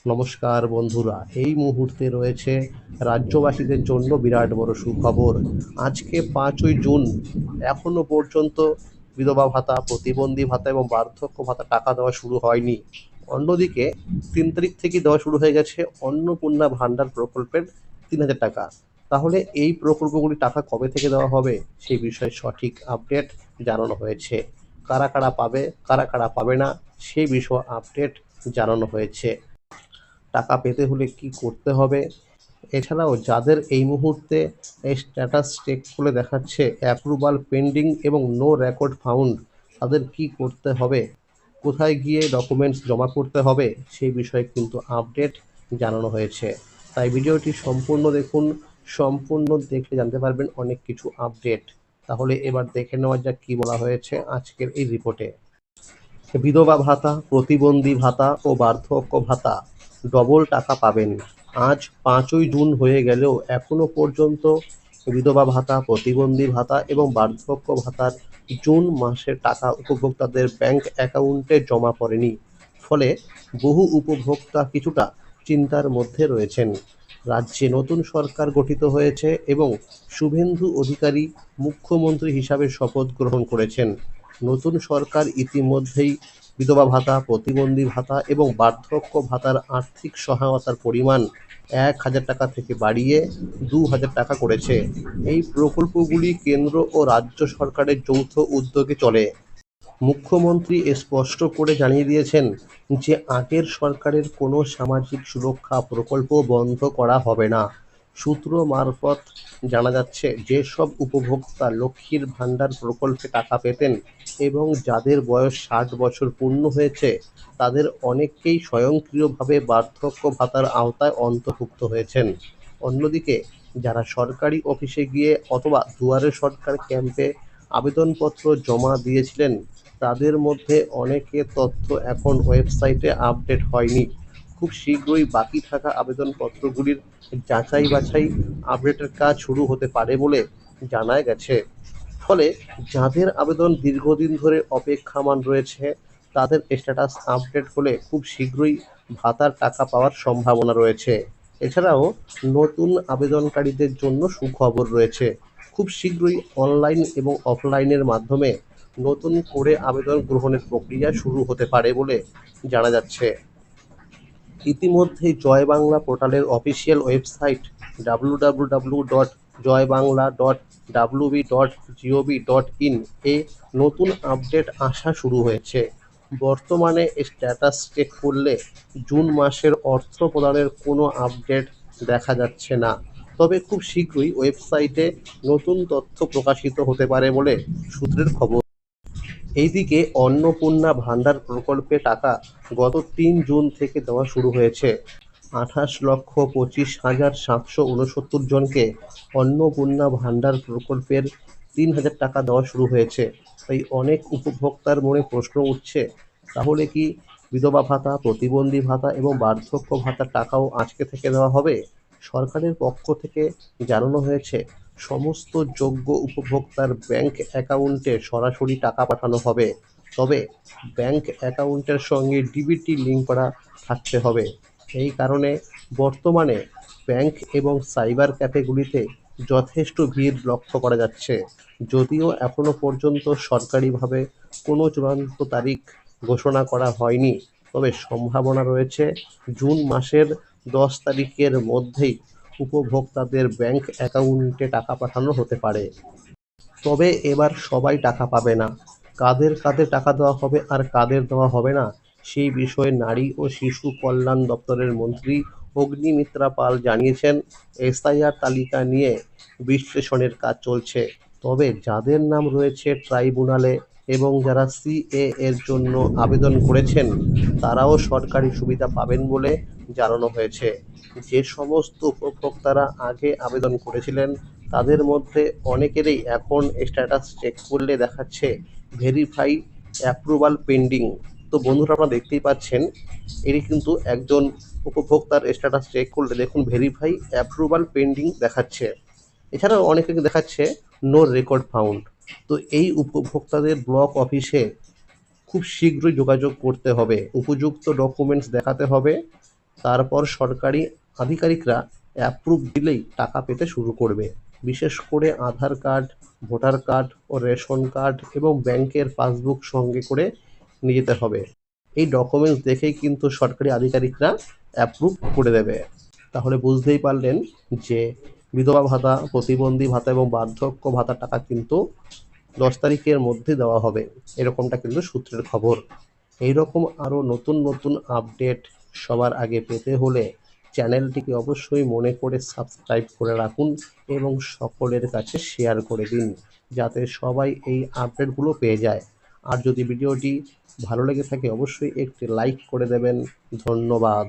নমস্কার বন্ধুরা, এই মুহূর্তে রয়েছে রাজ্যবাসীদের জন্য বিরাট বড় সুখবর। আজকে 5ই জুন এখনো পর্যন্ত বিধবা ভাতা, প্রতিবন্ধী ভাতা এবং বার্ধক্য ভাতা টাকা দেওয়া শুরু হয়নি। অন্যদিকে 3 তারিখ থেকে দেওয়া শুরু হয়ে গেছে অন্নপূর্ণা ভাণ্ডার প্রকল্পের 3,000 টাকা। তাহলে এই প্রকল্পগুলি টাকা কবে থেকে দেওয়া হবে সেই বিষয়ে সঠিক আপডেট জানানো হয়েছে। কারা কারা পাবে, কারা কারা পাবে না সেই বিষয়ে আপডেট জানানো হয়েছে। টাকা পেতে হলে কি করতে হবে, এছাড়াও যাদের এই মুহূর্তে এই স্ট্যাটাস চেক করে দেখাচ্ছে অ্যাপ্রুভাল পেন্ডিং এবং নো রেকর্ড ফাউন্ড, তাদের কি করতে হবে, কোথায় গিয়ে ডকুমেন্টস জমা করতে হবে সেই বিষয়ে কিন্তু আপডেট জানানো হয়েছে। তাই ভিডিওটি সম্পূর্ণ দেখুন, সম্পূর্ণ দেখলে জানতে পারবেন অনেক কিছু আপডেট। তাহলে এবার দেখে নেওয়া যাক কী বলা হয়েছে আজকের এই রিপোর্টে। বিধবা ভাতা, প্রতিবন্ধী ভাতা ও বার্ধক্য ভাতা ডবল টাকা পাবেন। আজ 5ই জুন হয়ে গেলেও এখনও পর্যন্ত বিধবা ভাতা, প্রতিবন্ধী ভাতা এবং বার্ধক্য ভাতার জুন মাসের টাকা উপভোক্তাদের ব্যাংক অ্যাকাউন্টে জমা পড়েনি। ফলে বহু উপভোক্তা কিছুটা চিন্তার মধ্যে রয়েছেন। রাজ্যে নতুন সরকার গঠিত হয়েছে এবং শুভেন্দু অধিকারী মুখ্যমন্ত্রী হিসাবে শপথ গ্রহণ করেছেন। নতুন সরকার ইতিমধ্যেই বিধবা ভাতা, প্রতিবন্ধী ভাতা এবং বার্ধক্য ভাতার আর্থিক সহায়তার পরিমাণ 1,000 টাকা থেকে বাড়িয়ে 2,000 টাকা করেছে। এই প্রকল্পগুলি কেন্দ্র ও রাজ্য সরকারের যৌথ উদ্যোগে চলে। মুখ্যমন্ত্রী স্পষ্ট করে জানিয়ে দিয়েছেন যে আগের সরকারের কোনো সামাজিক সুরক্ষা প্রকল্প বন্ধ করা হবে না। সূত্র মারফত জানা যাচ্ছে, যেসব উপভোক্তা লক্ষ্মীর ভাণ্ডার প্রকল্পে টাকা পেতেন এবং যাদের বয়স 60 বছর পূর্ণ হয়েছে, তাদের অনেকেই স্বয়ংক্রিয়ভাবে বার্ধক্য ভাতার আওতায় অন্তর্ভুক্ত হয়েছেন। অন্যদিকে যারা সরকারি অফিসে গিয়ে অথবা দুয়ারে সরকার ক্যাম্পে আবেদনপত্র জমা দিয়েছিলেন, তাদের মধ্যে অনেকের তথ্য এখন ওয়েবসাইটে আপডেট হয়নি। খুব শীঘ্রই বাকি থাকা আবেদনপত্রগুলির যাচাই বাছাই আপডেটের কাজ শুরু হতে পারে বলে জানা গেছে। ফলে যাদের আবেদন দীর্ঘদিন ধরে অপেক্ষামান রয়েছে, তাদের স্ট্যাটাস আপডেট হলে খুব শীঘ্রই ভাতার টাকা পাওয়ার সম্ভাবনা রয়েছে। এছাড়াও নতুন আবেদনকারীদের জন্য সুখবর রয়েছে। খুব শীঘ্রই অনলাইন এবং অফলাইনের মাধ্যমে নতুন করে আবেদন গ্রহণের প্রক্রিয়া শুরু হতে পারে বলে জানা যাচ্ছে। ইতিমধ্যেই জয় বাংলা পোর্টালের অফিসিয়াল ওয়েবসাইট www.joybangla.wb.gov.in এ নতুন আপডেট আসা শুরু হয়েছে। বর্তমানে স্ট্যাটাস চেক করলে জুন মাসের অর্থ প্রদানের কোনো আপডেট দেখা যাচ্ছে না। তবে খুব শীঘ্রই ওয়েবসাইটে নতুন তথ্য প্রকাশিত হতে পারে বলে সূত্রের খবর। এইদিকে অন্নপূর্ণা ভাণ্ডার প্রকল্পে টাকা গত 3 জুন থেকে দেওয়া শুরু হয়েছে। 28,25,769 জনকে অন্নপূর্ণা ভাণ্ডার প্রকল্পের 3,000 টাকা দেওয়া শুরু হয়েছে। তাই অনেক উপভোক্তার মনে প্রশ্ন উঠছে, তাহলে কি বিধবা ভাতা, প্রতিবন্ধী ভাতা এবং বার্ধক্য ভাতার টাকাও আজকে থেকে দেওয়া হবে? সরকারের পক্ষ থেকে জানানো হয়েছে, সমস্ত যোগ্য উপভোক্তার ব্যাংক অ্যাকাউন্টে সরাসরি টাকা পাঠানো হবে। তবে ব্যাংক অ্যাকাউন্টের সঙ্গে ডিবিটি লিঙ্ক করা থাকতে হবে। এই কারণে বর্তমানে ব্যাংক এবং সাইবার ক্যাফেগুলিতে যথেষ্ট ভিড় লক্ষ্য করা যাচ্ছে। যদিও এখনও পর্যন্ত সরকারিভাবে কোনো চূড়ান্ত তারিখ ঘোষণা করা হয়নি, তবে সম্ভাবনা রয়েছে জুন মাসের 10 তারিখের মধ্যেই উপভোক্তাদের ব্যাংক অ্যাকাউন্টে টাকা পাঠানো হতে পারে। তবে এবার সবাই টাকা পাবে না। কাদের কাদের টাকা দেওয়া হবে আর কাদের দেওয়া হবে না সেই বিষয়ে নারী ও শিশু কল্যাণ দপ্তরের মন্ত্রী অগ্নিমিত্রা পাল জানিয়েছেন, এসআইআর তালিকা নিয়ে বিশ্লেষণের কাজ চলছে। তবে যাদের নাম রয়েছে ট্রাইব্যুনালে এবং যারা সিএ এর জন্য আবেদন করেছেন, তারাও সরকারি সুবিধা পাবেন বলে জানানো হয়েছে। যে সমস্ত উপভোক্তারা আগে আবেদন করেছিলেন, তাদের মধ্যে অনেকেরই এখন স্ট্যাটাস চেক করলে দেখাচ্ছে ভেরিফাই অ্যাপ্রুভাল পেন্ডিং। তো বন্ধুরা, আপনারা দেখতেই পাচ্ছেন, এটি কিন্তু একজন উপভোক্তার স্ট্যাটাস চেক করলে দেখুন ভেরিফাই অ্যাপ্রুভাল পেন্ডিং দেখাচ্ছে। এছাড়াও অনেকে দেখাচ্ছে নো রেকর্ড ফাউন্ড। তো এই উপভোক্তাদের ব্লক অফিসে খুব শীঘ্রই যোগাযোগ করতে হবে, উপযুক্ত ডকুমেন্টস দেখাতে হবে তারপর সরকারি আধিকারিকরা অ্যাপ্রুভ দিলেই টাকা পেতে শুরু করবে। বিশেষ করে আধার কার্ড, ভোটার কার্ড ও রেশন কার্ড এবং ব্যাংকের পাসবুক সঙ্গে করে নিয়ে যেতে হবে। এই ডকুমেন্টস দেখেই কিন্তু সরকারি আধিকারিকরা অ্যাপ্রুভ করে দেবে। তাহলে বুঝতেই পারলেন যে বিধবা ভাতা, প্রতিবন্ধী ভাতা এবং বার্ধক্য ভাতার টাকা কিন্তু 10 তারিখের মধ্যে দেওয়া হবে, এরকমটা কিন্তু সূত্রের খবর। এইরকম আরও নতুন নতুন আপডেট সবার আগে পেতে হলে চ্যানেলটিকে অবশ্যই মনে করে সাবস্ক্রাইব করে রাখুন এবং সকলের কাছে শেয়ার করে দিন, যাতে সবাই এই আপডেটগুলো পেয়ে যায়। আর যদি ভিডিওটি ভালো লেগে থাকে অবশ্যই একটি লাইক করে দেবেন। ধন্যবাদ।